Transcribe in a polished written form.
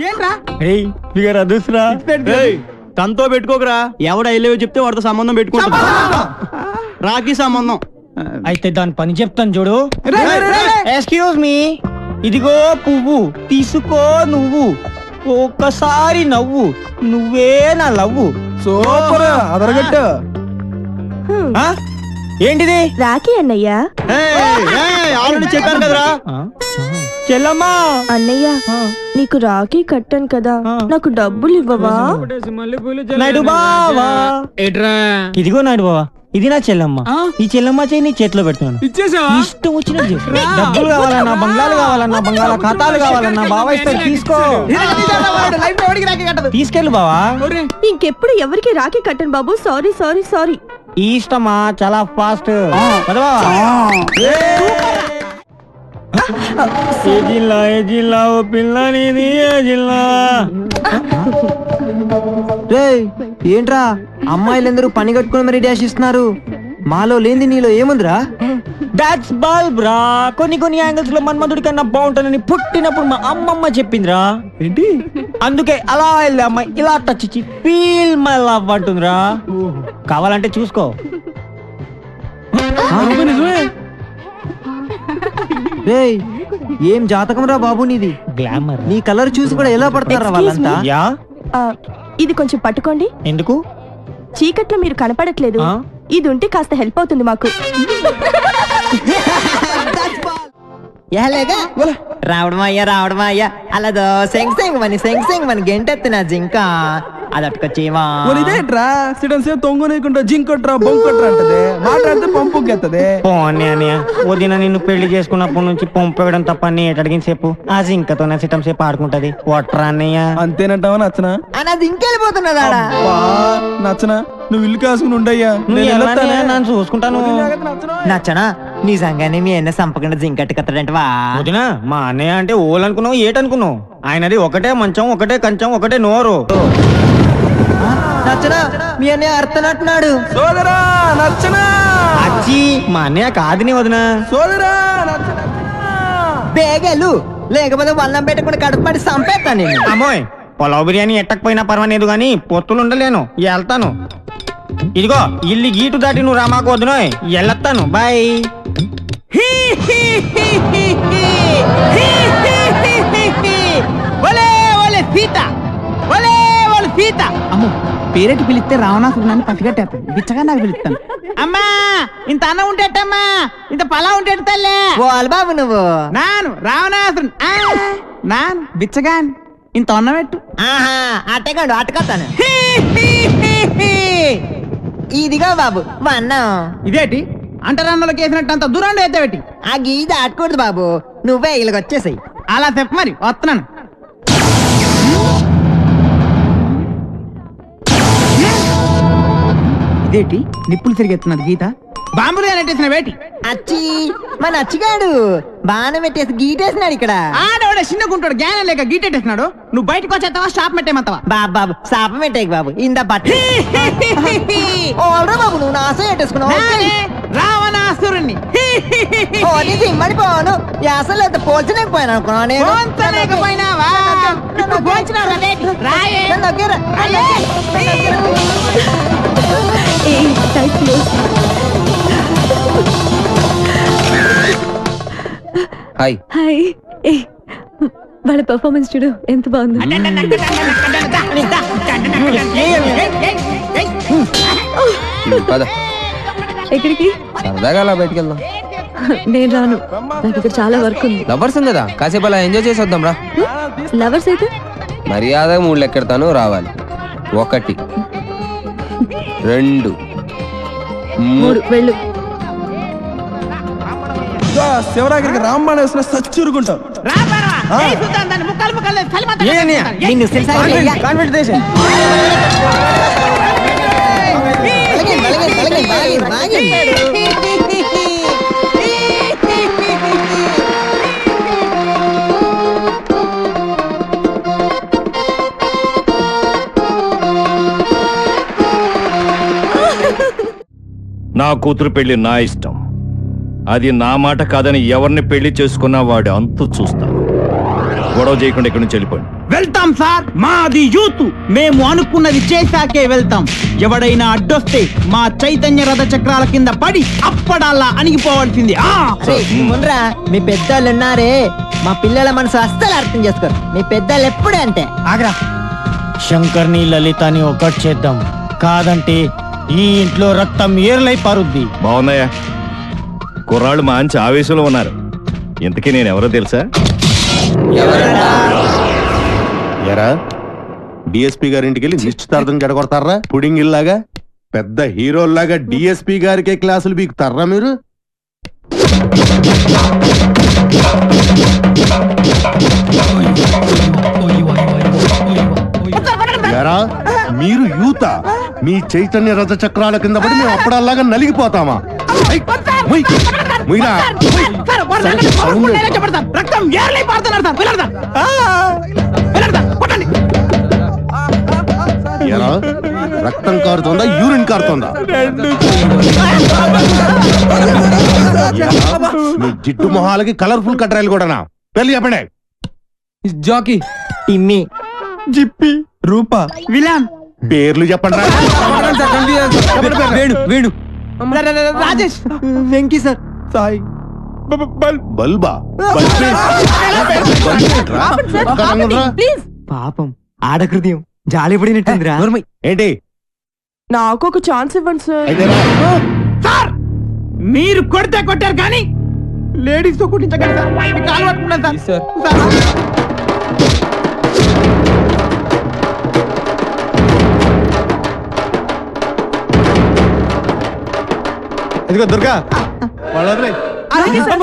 ఏంట్రా ఫిగర్ అదుసురా తనతో పెట్టుకోకరా. ఎవడ వెళ్ళేవో చెప్తే వాడితో సంబంధం పెట్టుకుంటా. రాఖీ సంబంధం అయితే దాని పని చెప్తాను చూడు. ఎక్స్క్యూజ్ మీ, ఇదిగో పువ్వు తీసుకో నువ్వు, ఒక్కసారి నవ్వు, నువ్వే నా లవ్వు. సూపర్ అదరగట్టు. ఏంటిది? రాఖీ అన్నయ్య. ఆల్రెడీ చెప్పాను కదరా. చెల్లమ్మా. అన్నయ్య నీకు రాఖీ కట్టాను కదా, నాకు డబ్బులు ఇవ్వవా? నాయుడు బావా. ఇదిగో నాయుడు బావా, ఇది నా చెల్లమ్మ. ఈ చెల్లమ్మ చేయి నీ చేతిలో పెడుతున్నాను. ఇష్టం వచ్చినట్టు డబ్బులు కావాలన్నా, బంగ్లాలు కావాలన్నా, బంగాళా ఖాతాలు కావాలన్నా బావా ఇస్తారు, తీసుకో. తీసుకెళ్ళు బావా. ఇంకెప్పుడు ఎవరికి రాఖీ కట్టను బాబు. Sorry sorry sorry. ఈ ఇష్టమా చాలా ఫాస్ట్. ఏ జిల్లా ఓ పిల్ల నీది ఏ జిల్లా? ఏంట్రా అమ్మాయిలందరూ పని కట్టుకుని మరి డాష్ ఇస్తున్నారు, మాలో లేని నీలో ఏముందిరా? దాట్స్ బల్బ్ రా. కొన్ని యాంగిల్స్ లో మన్మధుడి కన్నా బాగుంటానని పుట్టినప్పుడు మా అమ్మమ్మ చెప్పిందిరా. ఏంటి? అందుకే అలా వెళ్ళే అమ్మాయి ఇలా టచ్ ఇచ్చి ఫీల్ మై లవ్ అంటుందిరా. కావాలంటే చూసుకో. రేయ్ ఏం జాతకం రా బాబు నీది. గ్లామర్. నీ కలర్ చూసి కూడా ఎలా పడతారా వాళ్ళంతా? యా, ఇది కొంచెం పట్టుకోండి. ఎందుకు? చీకట్లో మీరు కనపడట్లేదు, ఇది ఉంటే కాస్త హెల్ప్ అవుతుంది మాకు. రావడం అయ్యా అలా సెంగ్ మని గెంటెత్తిన జింక అదట్టుకొచ్చేవా. ఇదేంట్రా సిడన్ సేపు తొంగనీకుంటా జింకొట్రా బొంకొట్రా అంటది, మాట్లాడితే పంపుకెత్తది. వదిన నిన్ను పెళ్లి చేసుకున్నప్పటి నుంచి పంపేయడం తప్ప అడిగిన సేపు ఆ జింకతోనే సిటం సేపు ఆడుకుంటది. ఒట్రా అన్నయ్య. అంతేనంటావా నచ్చనా? అన్నది ఇంకెళ్ళిపోతున్నదా? నచ్చనా? నువ్వు ఇల్లు కాసుకుని ఉండయ్యా, నన్ను చూసుకుంటాను. నచ్చనా? నిజంగానే మీ అన్న సంపకుండా జింకట్టు కత్తడంటవా? వదిన మా అన్నయ్య అంటే ఓలనుకున్నావు ఏటనుకున్నావు? ఆయనది ఒకటే మంచం, ఒకటే కంచం, ఒకటే నోరు. నచ్చనా? మీ అన్నయ్య అర్థనంటున్నాడు. సోదరా నచ్చనా? అచ్చి మా అన్నయ్య కాదని వదిన. సోదరా నచ్చనా? బేగలు లేకపోతే వల్లం పెట్టకుండా కడుపుపడి సంపేస్తాను నేను. అమ్మోయ్, పొలావ్ బిర్యానీ ఎట్టకపోయినా పర్వాలేదు గాని పొత్తులు ఉండలేను, వెళ్తాను. ఇదిగో ఇల్లు గీటు దాటి నువ్వు రామాకు వదినోయ్, వెళ్ళొస్తాను. బాయ్. అమ్మో, పేరెట్టి పిలిస్తే రావణాసురు నన్ను పసిగట్టేస్తాను, బిచ్చగా నాకు పిలుస్తాను. అమ్మా ఇంత అన్నం ఉంటేటమ్మా, ఇంత పలా ఉంటే తల్లే. పోవాలి బాబు నువ్వు. నాను రావణాసురు, నాను బిచ్చగాన్, ఇంత అన్నం పెట్టు. అట్టగాడు అట్టకొస్తాను. ఇదిగో బాబు వన్నం. ఇదేటి అంటరాన్నులకు వేసినట్టు అంత దూరం ఎత్తబెట్టి. ఆ గీ దాటకూడదు బాబు, నువ్వే ఇలాగ వచ్చేసాయి. అలా చెప్ప మరి వస్తున్నాను. ఇదేటి నిప్పులు తిరిగెత్తున్నది గీత? బాంబులు నెట్టేసిన వేటి. అచ్చి మన అచ్చిగాడు బాణం పెట్టేసి గీటేసినాడు ఇక్కడ. ఆడవాడే చిన్నగుంటాడు, జ్ఞానం లేక గీటెట్టేసినాడు. నువ్వు బయటకు వచ్చేస్తావా షాప్ పెట్టేమంతావా? బాబు శాపం పెట్టేకి బాబు, ఇంద బట్ట ఓల్రా బాబు, నువ్వు నాశం పెట్టేసుకున్నావు. రావణాసురుణ్ణి సిమ్మడిపోను అసలు ఎంత పోల్చలేకపోయాను అనుకున్నాను నేను. పోల్చలేకపోయినావా? ఇప్పుడు పోల్చినావురా, లేటి. రాయే. Hi hi. వాళ్ళ పర్ఫార్మెన్స్ చూడు ఎంత బాగుంది. ఎక్కడికి? సరదాగా అలా బయటికి వెళ్దాం. నేను రాను, నాకు ఇక్కడ చాలా వర్క్ ఉంది. లవర్స్ కదా, కాసేపు అలా ఎంజాయ్ చేసి వద్దాం రా. లవర్స్ అయితే మర్యాదగా 3 లెక్కెడతాను, రావాలి. 1 2 3 వెళ్ళు. శివరాగిరికి రాంబాణ వేసిన సచ్చురుకుంటాం. నా కూతురు పెళ్లి నా ఇష్టం, అది నా మాట కాదని ఎవరిని పెళ్లి చేసుకున్నా వాడు అంతు చూస్తాను. గొడవ చేయకుండా ఇక్కడి నుంచి వెళ్ళిపోండి. వెళ్తాం సార్, మాది యూత్, మేము అనుకున్నది చేశాకే వెళ్తాం. ఎవడైనా అడ్డొస్తే మా చైతన్య రథ చక్రాల కింద పడి అప్పడాలా అణిగిపోవాల్సింది. ముండ్రా మీ పెద్దోళ్ళు ఉన్నారే, మా పిల్లల మనసు అస్సలు అర్థం చేసుకోరు. మీ పెద్దోళ్ళు ఎప్పుడే అంతే. ఆగ్రా, శంకర్ని లలితని ఒకటి చేద్దాం, కాదంటే ఈ ఇంట్లో రక్తం ఏర్లై పారుద్ది. బాగున్నాయా? కుర్రాళ్ళు మంచి ఆవేశంలో ఉన్నారు. ఇంతకీ నేను ఎవరో తెలుసా? ఎరా డిఎస్పీ గారింటికి వెళ్ళి నిశ్చితార్థం జడగొడతారా? పుడింగ్ ఇల్లాగా పెద్ద హీరోల్లాగా డిఎస్పీ గారికే క్లాసులు బీకుతారా మీరు? ఎరా మీరు యూత, మీ చైతన్య రథ చక్రాల కింద పడి మేము అప్పుడల్లాగా నలిగిపోతామా? రక్తం ఏర్లై పారుతున్నారు సార్, వెళ్ళండి సార్, కొట్టండి. ఎరా రక్తం కారుతోందా, యూరిన్ కారుతోందా? ఎరా, మీ జిడ్డు మొహాలకి కలర్ఫుల్ కట్రాయలు కూడానా? పెళ్లి చెప్పండి. జాకీ, టిమ్మి, జిప్పి, రూపా, విలాన్, పేర్లు చెప్పండి రా. వేణు, వేణు, రాజేష్, వెంకీ సార్, సాయి, బల్బా? పాపం ఆడకృత్యం జాలి పడినట్టుందిరా. ఏంటి నాకు ఒక ఛాన్స్ ఇవ్వండి సార్. అయితే రా. సార్ మీరు కొడితే కొట్టారు కానీ లేడీస్ తో కుట్టించగలరు సార్. మీ కాలు పట్టుకున్నాను సార్. ఇదిగో దుర్గా, వాళ్ళ అలాగే సార్.